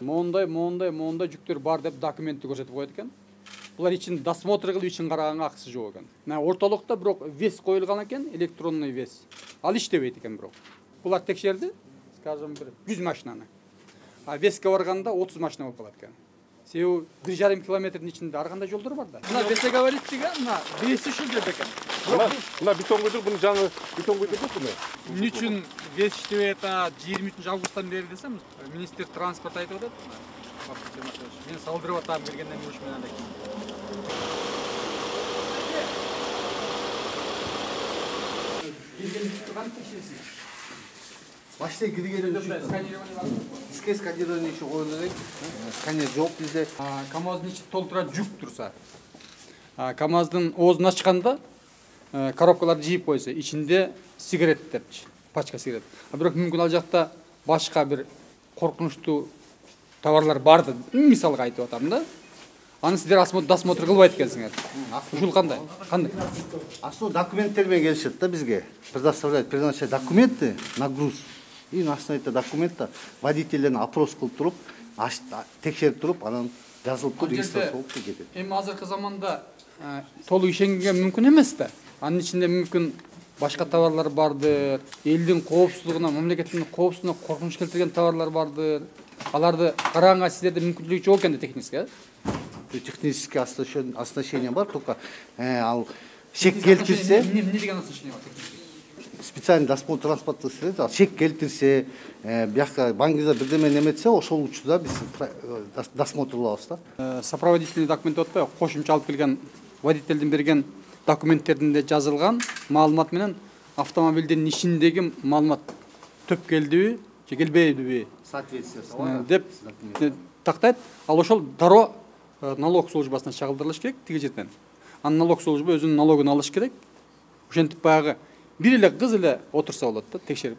Моундай жүктөр бар деп документти көрсөтүп коет экен. Булар үчүн досмотр кылуу үчүн караганга акысы жок экен. Мына ортолукта бирок вес коюлган экен, электронный вес. Ал иштебейт экен бирок. Булар текшерди, скажем, 100 машинаны. А веске барганда 30 машина болуп калат экен. Себеби 1,5 километрдин ичинде ар кандай жолдор бар да. Мына весе говоритчиге мына веси ушул жерде экен. Мына бетон көйдүр, буну жаңы бетон көйдүр деп буну. Эмне үчүн вес иштебейт, 23 августтан бери десем, министр транспорт айтып атат. Мен салдырып атам киргенден үш менен экен. Башта киргенин үчүн иске сканирование үчүн коюлу элек. Сканер жок бизде. КамАздын ичи толтура жүк турса. КамАздын оозун ачканда коробкаларды жийип койсо, ичинде сигареттер, пачка сигарет. Бирок мүмкүн ал жакта башка бир коркунучтуу товарлар барды. Мисалга айтып атам да. Аны сиздер досмотр кылбайт экенсиңер. Ушул кандай? Основной документтер менен келишет да бизге. Предоставляют предназначенные документы на груз. И на основе этого документа водительдерин опрос кылып туруп, текшерип туруп, анан жазылып туруп, регистрация болуп кетет. Эми азыркы заманда толук ишенгенге мүмкүн эмес да. Анын ичинде мүмкүн башка товарлар бардыр. Элдин коопсуздугуна, мамлекеттин коопсуздугуна коркунуч келтирген товарлар бардыр. Аларды караганга сиздерде мүмкүнчүлүк жок экен да технически. Технические оснащения бар, только ал шек келтирсе, эмне деген оснащение бар технически? специальный досмотр транспортный средств, шек келтирсе, бияка баңгизде бирдеме неметсе, ошол учурда биз досмотр кылабыз да. Сопроводительный документ деп атпайбы, кошумча алып келген водительдин берген документтеринде жазылган маалымат менен автомобилдин ичиндеги маалымат төп келдиби же келбейдиби деп тактайт. Ал ошол дароо налог службасына чагылдырылыш керек тиги жерден. Анын налог служба өзүнүн налогун алыш керек. Ошентип баягы бир эле кыз эле отурса болот да, текшерип.